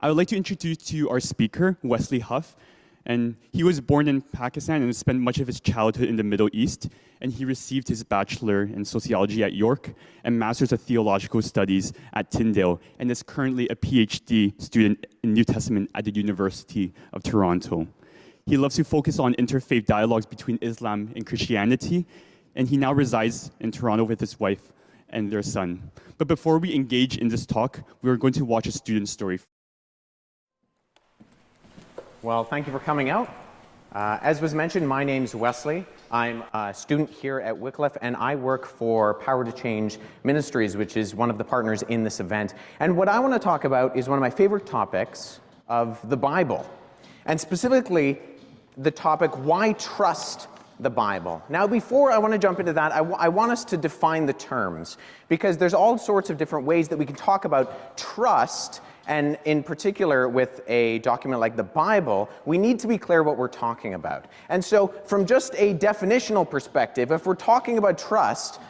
I would like to introduce to you our speaker, Wesley Hough. And he was born in Pakistan and spent much of his childhood in the Middle East. And he received his bachelor in sociology at York and master's of theological studies at Tyndale, and is currently a PhD student in New Testament at the University of Toronto. He loves to focus on interfaith dialogues between Islam and Christianity, and he now resides in Toronto with his wife and their son. But before we engage in this talk, we are going to watch a student story. Well, thank you for coming out. As was mentioned, my name's Wesley. I'm a student here at Wycliffe, and I work for Power to Change Ministries, which is one of the partners in this event. And what I want to talk about is one of my favorite topics of the Bible, and specifically the topic, why trust the Bible? Now, before I want to jump into that, I want us to define the terms, because there's all sorts of different ways that we can talk about trust. And in particular, with a document like the Bible, we need to be clear what we're talking about. And so, from just a definitional perspective, if we're talking about trust,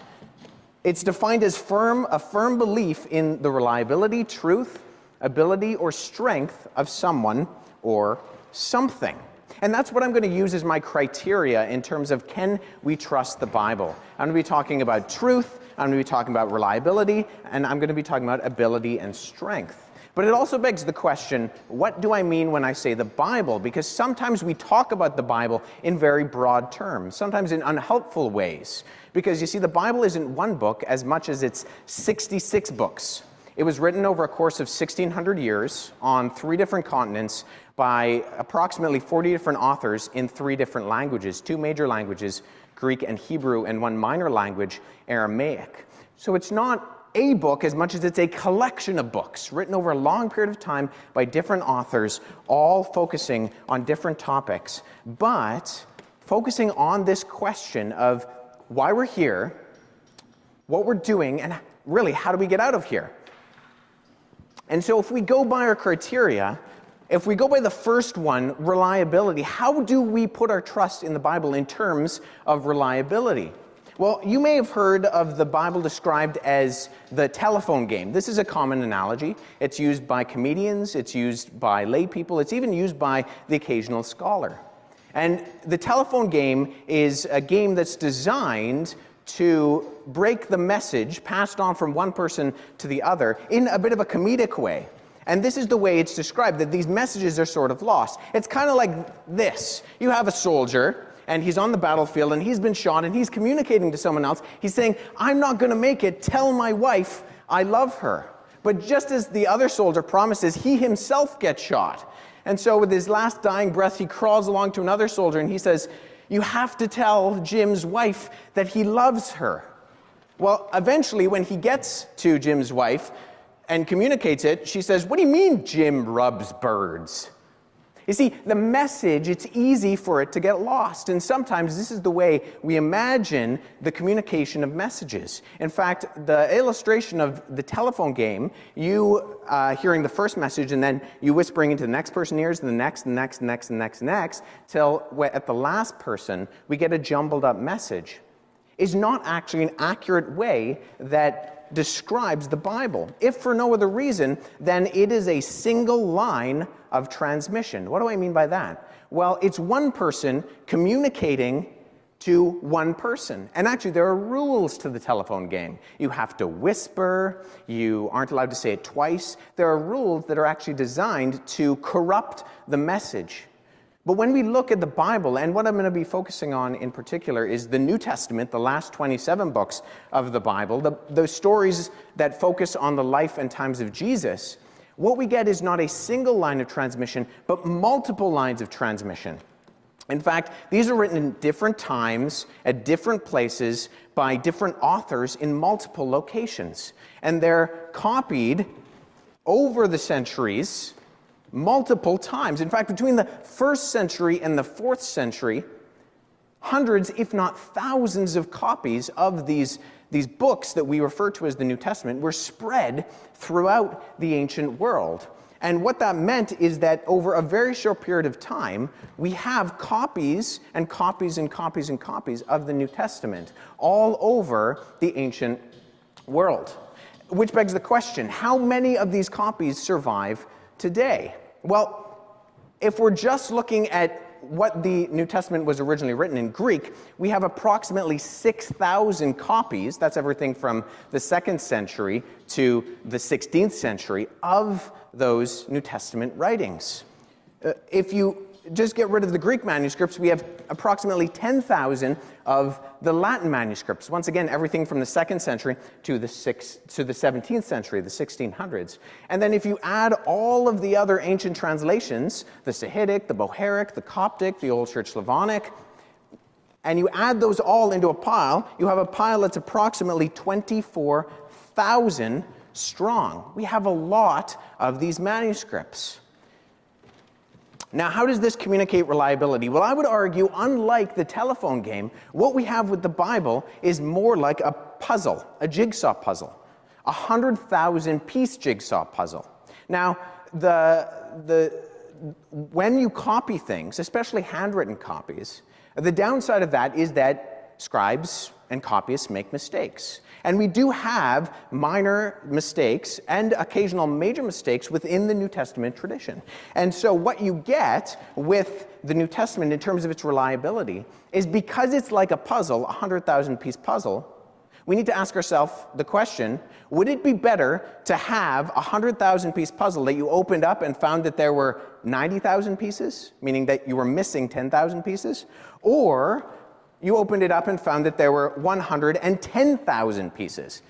it's defined as a firm belief in the reliability, truth, ability, or strength of someone or something. And that's what I'm going to use as my criteria in terms of, can we trust the Bible? I'm going to be talking about truth, I'm going to be talking about reliability, and I'm going to be talking about ability and strength. But it also begs the question, what do I mean when I say the Bible? Because sometimes we talk about the Bible in very broad terms, sometimes in unhelpful ways. Because you see, the Bible isn't one book as much as it's 66 books. It was written over a course of 1,600 years on 3 different continents by approximately 40 different authors in 3 different languages, 2 major languages, Greek and Hebrew, and 1 minor language, Aramaic. So it's not a book as much as it's a collection of books written over a long period of time by different authors, all focusing on different topics, but focusing on this question of why we're here, what we're doing, and really, how do we get out of here? And so if we go by our criteria, if we go by the first one, reliability, how do we put our trust in the Bible in terms of reliability? Well, you may have heard of the Bible described as the telephone game. This is a common analogy. It's used by comedians, it's used by lay people, it's even used by the occasional scholar. And the telephone game is a game that's designed to break the message passed on from one person to the other in a bit of a comedic way. And this is the way it's described, that these messages are sort of lost. It's kind of like this. You have a soldier, and he's on the battlefield, and he's been shot, and he's communicating to someone else. He's saying, I'm not going to make it. Tell my wife I love her. But just as the other soldier promises, he himself gets shot. And so with his last dying breath, he crawls along to another soldier, and he says, you have to tell Jim's wife that he loves her. Well, eventually, when he gets to Jim's wife and communicates it, she says, what do you mean Jim rubs birds? You see, the message, it's easy for it to get lost. And sometimes this is the way we imagine the communication of messages. In fact, the illustration of the telephone game, you hearing the first message and then you whispering into the next person's ears, and the next, till at the last person we get a jumbled up message, is not actually an accurate way that describes the Bible. If for no other reason, then it is a single line of transmission. What do I mean by that? Well, it's one person communicating to one person. And actually, there are rules to the telephone game. You have to whisper. You aren't allowed to say it twice. There are rules that are actually designed to corrupt the message. But when we look at the Bible, and what I'm going to be focusing on in particular is the New Testament, the last 27 books of the Bible, the stories that focus on the life and times of Jesus, what we get is not a single line of transmission, but multiple lines of transmission. In fact, these are written in different times, at different places, by different authors in multiple locations. And they're copied over the centuries multiple times. In fact, between the 1st century and the 4th century, hundreds, if not thousands, of copies of these books that we refer to as the New Testament were spread throughout the ancient world. And what that meant is that over a very short period of time, we have copies and copies and copies and copies of the New Testament all over the ancient world. Which begs the question, how many of these copies survive today? Well, if we're just looking at what the New Testament was originally written in Greek, we have approximately 6,000 copies, that's everything from the 2nd century to the 16th century, of those New Testament writings. If you just get rid of the Greek manuscripts, we have approximately 10,000 of the Latin manuscripts. Once again, everything from the 2nd century to the 17th century, the 1600s. And then if you add all of the other ancient translations, the Sahidic, the Bohairic, the Coptic, the Old Church Slavonic, and you add those all into a pile, you have a pile that's approximately 24,000 strong. We have a lot of these manuscripts. Now, how does this communicate reliability? Well, I would argue, unlike the telephone game, what we have with the Bible is more like a puzzle, a jigsaw puzzle, a 100,000-piece jigsaw puzzle. Now, when you copy things, especially handwritten copies, the downside of that is that scribes and copyists make mistakes. And we do have minor mistakes and occasional major mistakes within the New Testament tradition. And so what you get with the New Testament in terms of its reliability is, because it's like a puzzle, a 100,000-piece puzzle, we need to ask ourselves the question, would it be better to have a 100,000-piece puzzle that you opened up and found that there were 90,000 pieces, meaning that you were missing 10,000 pieces, or you opened it up and found that there were 110,000 pieces?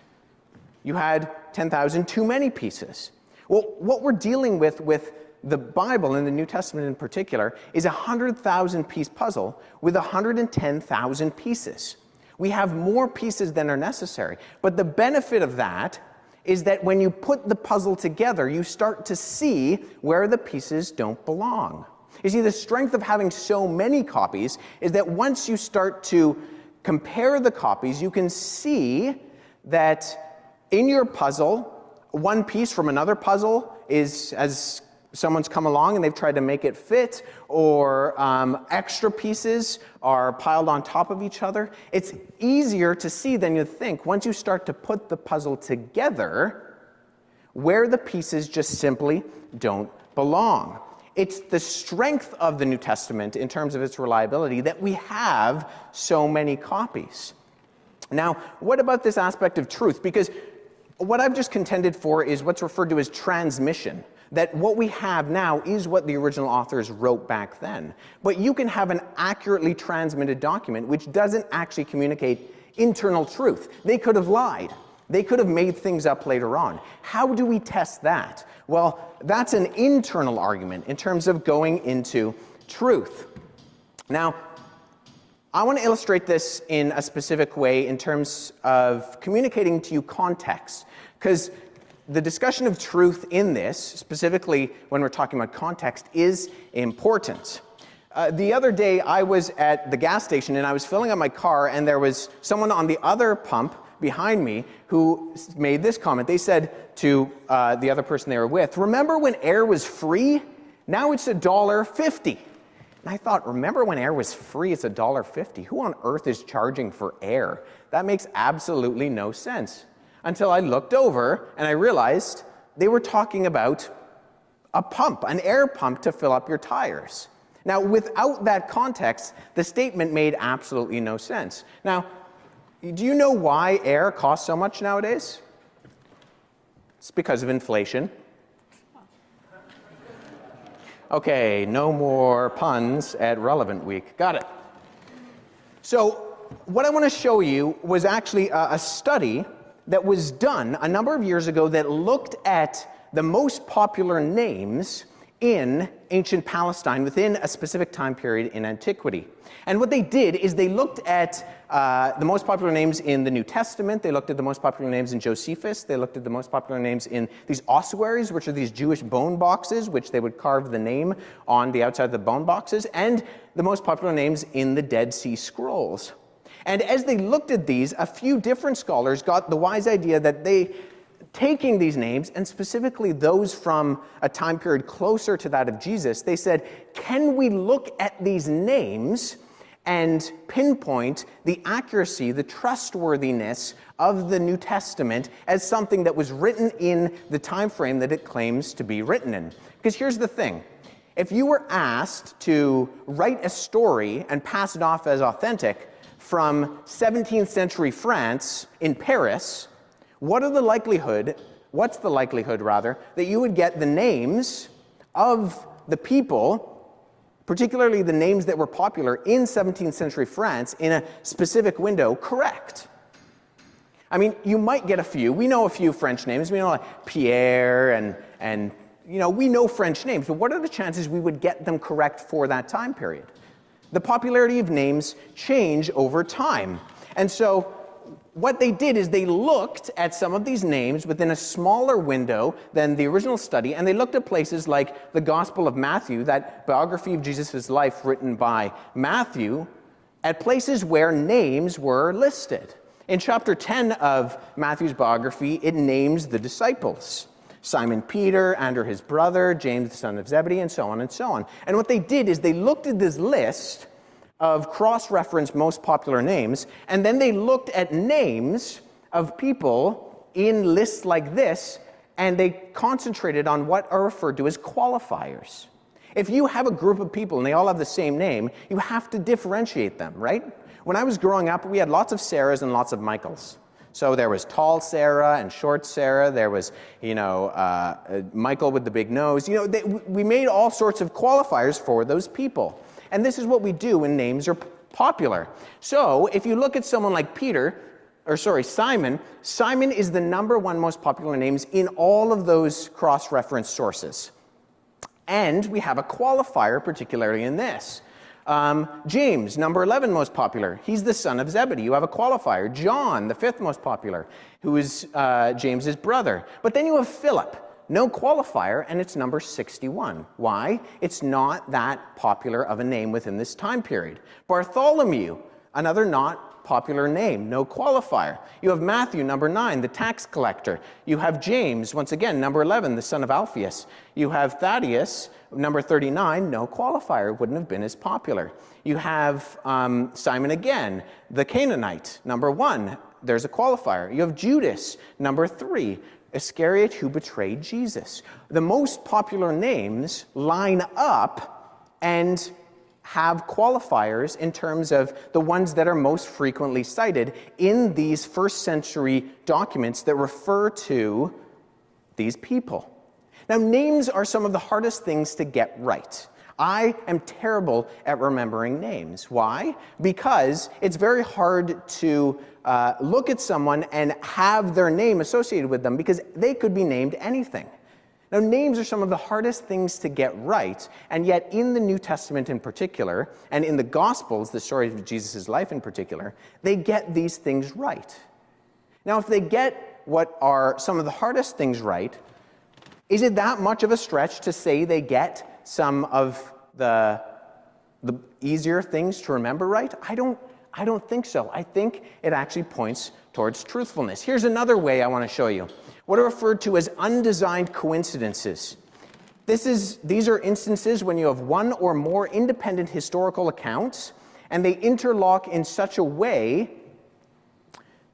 You had 10,000 too many pieces. Well, what we're dealing with the Bible and the New Testament in particular is a 100,000-piece puzzle with 110,000 pieces. We have more pieces than are necessary. But the benefit of that is that when you put the puzzle together, you start to see where the pieces don't belong. You see, the strength of having so many copies is that once you start to compare the copies, you can see that in your puzzle, one piece from another puzzle is, as someone's come along and they've tried to make it fit, or extra pieces are piled on top of each other. It's easier to see than you think once you start to put the puzzle together where the pieces just simply don't belong. It's the strength of the New Testament in terms of its reliability that we have so many copies. Now, what about this aspect of truth? Because what I've just contended for is what's referred to as transmission. That what we have now is what the original authors wrote back then. But you can have an accurately transmitted document which doesn't actually communicate internal truth. They could have lied. They could have made things up later on. How do we test that? Well, that's an internal argument in terms of going into truth. Now, I want to illustrate this in a specific way in terms of communicating to you context, because the discussion of truth in this, specifically when we're talking about context, is important. The other day, I was at the gas station and I was filling up my car, and there was someone on the other pump behind me who made this comment. They said to the other person they were with, "Remember when air was free? Now it's $1.50. And I thought, remember when air was free? It's $1.50. Who on earth is charging for air? That makes absolutely no sense. Until I looked over and I realized they were talking about a pump, an air pump to fill up your tires. Now, without that context, the statement made absolutely no sense. Now, do you know why air costs so much nowadays? It's because of inflation. Okay, no more puns at Relevant Week. Got it. So, what I want to show you was actually a study that was done a number of years ago that looked at the most popular names in ancient Palestine within a specific time period in antiquity. And what they did is they looked at the most popular names in the New Testament, they looked at the most popular names in Josephus, they looked at the most popular names in these ossuaries, which are these Jewish bone boxes, which they would carve the name on the outside of the bone boxes, and the most popular names in the Dead Sea Scrolls. And as they looked at these, a few different scholars got the wise idea that taking these names, and specifically those from a time period closer to that of Jesus, they said, can we look at these names and pinpoint the accuracy, the trustworthiness of the New Testament as something that was written in the time frame that it claims to be written in. Because here's the thing. If you were asked to write a story and pass it off as authentic from 17th century France in Paris, what's the likelihood that you would get the names of the people, particularly the names that were popular in 17th century France in a specific window, correct? I mean, you might get a few. We know a few French names. We know like Pierre and we know French names, but what are the chances we would get them correct for that time period? The popularity of names change over time. And so what they did is they looked at some of these names within a smaller window than the original study, and they looked at places like the Gospel of Matthew, that biography of Jesus' life written by Matthew, at places where names were listed. In chapter 10 of Matthew's biography, it names the disciples: Simon Peter, Andrew his brother, James the son of Zebedee, and so on and so on. And what they did is they looked at this list of cross-referenced most popular names, and then they looked at names of people in lists like this, and they concentrated on what are referred to as qualifiers. If you have a group of people and they all have the same name, you have to differentiate them, right? When I was growing up, we had lots of Sarahs and lots of Michaels. So there was tall Sarah and short Sarah. There was, Michael with the big nose. We made all sorts of qualifiers for those people. And this is what we do when names are popular. So if you look at someone like Simon, Simon is the number one most popular names in all of those cross-reference sources. And we have a qualifier, particularly in this. James, number 11 most popular. He's the son of Zebedee. You have a qualifier. John, the fifth most popular, who is James's brother. But then you have Philip. No qualifier, and it's number 61. Why? It's not that popular of a name within this time period. Bartholomew, another not popular name, no qualifier. You have Matthew, number 9, the tax collector. You have James, once again, number 11, the son of Alphaeus. You have Thaddeus, number 39, no qualifier, wouldn't have been as popular. You have Simon again, the Canaanite, number 1, there's a qualifier. You have Judas, number 3, Iscariot, who betrayed Jesus. The most popular names line up and have qualifiers in terms of the ones that are most frequently cited in these first century documents that refer to these people. Now, names are some of the hardest things to get right. I am terrible at remembering names. Why? Because it's very hard to look at someone and have their name associated with them, because they could be named anything. Now, names are some of the hardest things to get right, and yet in the New Testament in particular, and in the Gospels, the story of Jesus' life in particular, they get these things right. Now, if they get what are some of the hardest things right, is it that much of a stretch to say they get some of the easier things to remember right? I don't think so. I think it actually points towards truthfulness. Here's another way I want to show you. What are referred to as undesigned coincidences. These are instances when you have one or more independent historical accounts, and they interlock in such a way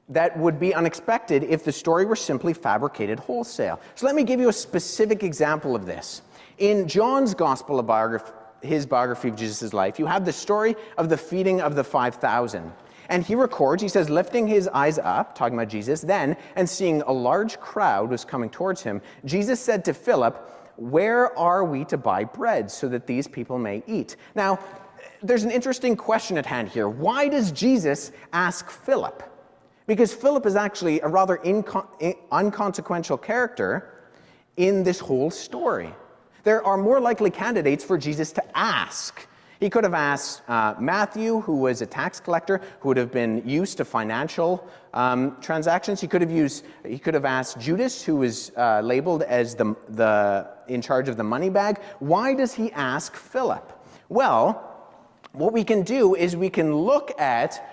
that would be unexpected if the story were simply fabricated wholesale. So let me give you a specific example of this. In John's Gospel of his biography of Jesus' life, you have the story of the feeding of the 5,000. And he records, he says, lifting his eyes up, talking about Jesus, then, and seeing a large crowd was coming towards him, Jesus said to Philip, "Where are we to buy bread so that these people may eat?" Now, there's an interesting question at hand here. Why does Jesus ask Philip? Because Philip is actually a rather unconsequential character in this whole story. There are more likely candidates for Jesus to ask. He could have asked Matthew, who was a tax collector, who would have been used to financial transactions. He could have asked Judas, who was labeled as the in charge of the money bag. Why does he ask Philip? Well, what we can do is we can look at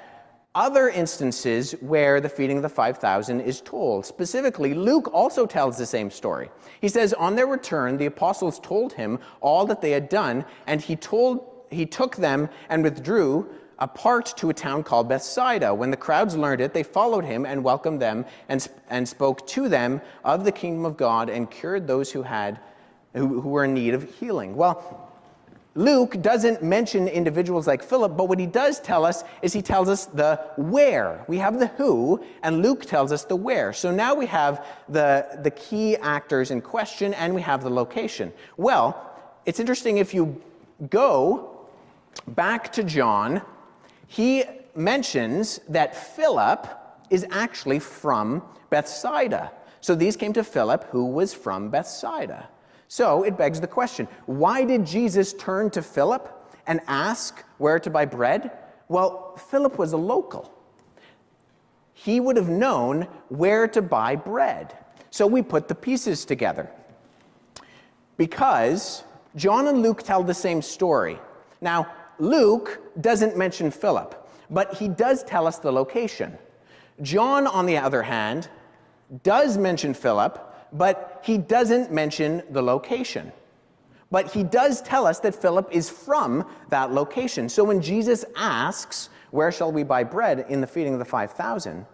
other instances where the feeding of the 5,000 is told. Specifically, Luke also tells the same story. He says, on their return, the apostles told him all that they had done, and he took them and withdrew apart to a town called Bethsaida. When the crowds learned it, they followed him and welcomed them and spoke to them of the kingdom of God and cured those who were in need of healing. Well, Luke doesn't mention individuals like Philip, but what he does tell us is he tells us the where. We have the who, and Luke tells us the where. So now we have the key actors in question, and we have the location. Well, it's interesting if you go back to John, he mentions that Philip is actually from Bethsaida. So these came to Philip, who was from Bethsaida. So it begs the question, why did Jesus turn to Philip and ask where to buy bread? Well, Philip was a local. He would have known where to buy bread. So we put the pieces together. Because John and Luke tell the same story. Now, Luke doesn't mention Philip, but he does tell us the location. John, on the other hand, does mention Philip, but he doesn't mention the location. But he does tell us that Philip is from that location. So when Jesus asks, where shall we buy bread in the feeding of the 5,000,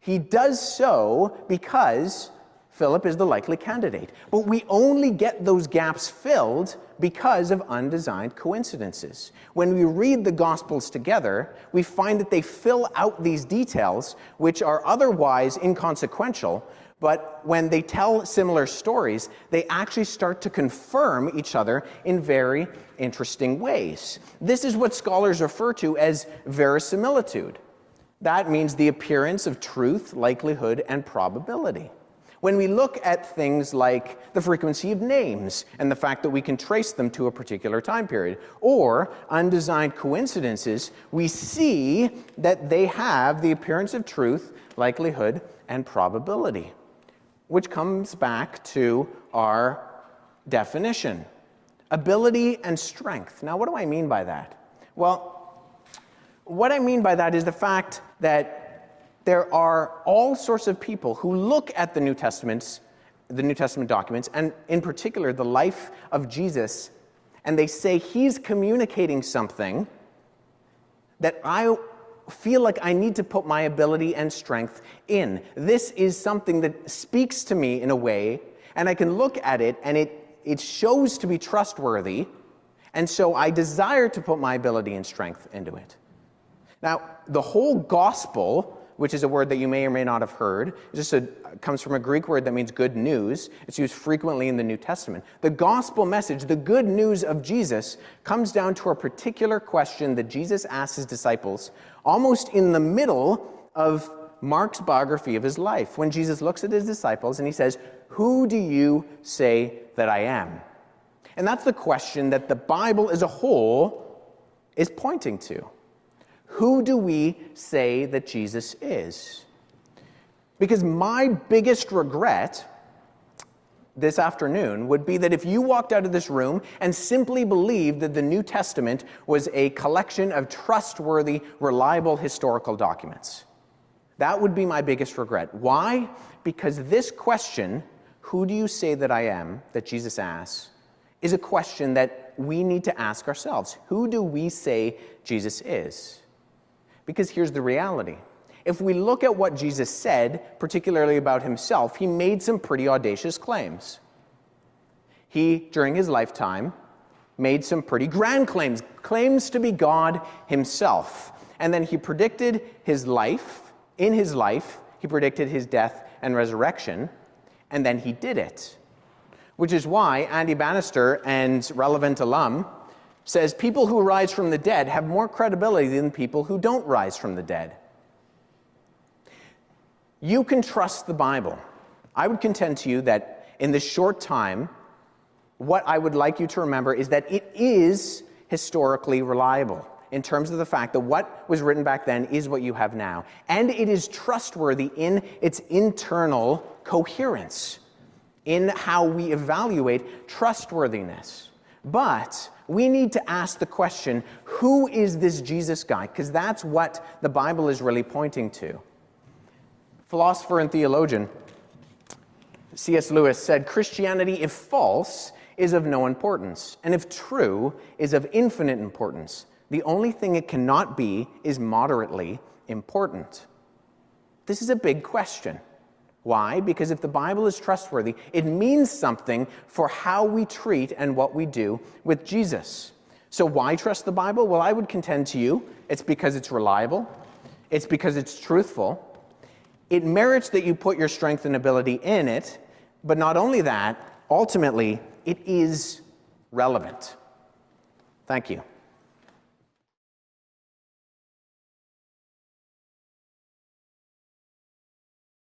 he does so because Philip is the likely candidate. But we only get those gaps filled because of undesigned coincidences. When we read the Gospels together, we find that they fill out these details, which are otherwise inconsequential, but when they tell similar stories, they actually start to confirm each other in very interesting ways. This is what scholars refer to as verisimilitude. That means the appearance of truth, likelihood, and probability. When we look at things like the frequency of names and the fact that we can trace them to a particular time period, or undesigned coincidences, we see that they have the appearance of truth, likelihood, and probability, which comes back to our definition. Ability and strength. Now, what do I mean by that? Well, what I mean by that is the fact that there are all sorts of people who look at the New Testament documents, and in particular the life of Jesus, and they say he's communicating something that I feel like I need to put my ability and strength in. This is something that speaks to me in a way, and I can look at it, and it shows to be trustworthy, and so I desire to put my ability and strength into it. Now, the whole gospel, which is a word that you may or may not have heard, comes from a Greek word that means good news. It's used frequently in the New Testament. The gospel message, the good news of Jesus, comes down to a particular question that Jesus asked his disciples almost in the middle of Mark's biography of his life, when Jesus looks at his disciples and he says, "Who do you say that I am?" And that's the question that the Bible as a whole is pointing to. Who do we say that Jesus is? Because my biggest regret this afternoon would be that if you walked out of this room and simply believed that the New Testament was a collection of trustworthy, reliable historical documents. That would be my biggest regret. Why? Because this question, who do you say that I am, that Jesus asks, is a question that we need to ask ourselves. Who do we say Jesus is? Because here's the reality. If we look at what Jesus said, particularly about himself, he made some pretty audacious claims. He, during his lifetime, made some pretty grand claims to be God himself. And then he predicted his life. In his life, he predicted his death and resurrection, and then he did it. Which is why Andy Bannister, and relevant alum, says people who rise from the dead have more credibility than people who don't rise from the dead. You can trust the Bible. I would contend to you that in this short time, what I would like you to remember is that it is historically reliable in terms of the fact that what was written back then is what you have now. And it is trustworthy in its internal coherence, in how we evaluate trustworthiness. But we need to ask the question, who is this Jesus guy? Because that's what the Bible is really pointing to. Philosopher and theologian C.S. Lewis said, "Christianity, if false, is of no importance, and if true, is of infinite importance. The only thing it cannot be is moderately important. This is a big question. Why? Because if the Bible is trustworthy, it means something for how we treat and what we do with Jesus. So why trust the Bible? Well, I would contend to you, it's because it's reliable. It's because it's truthful. It merits that you put your strength and ability in it, but not only that, ultimately, it is relevant. Thank you.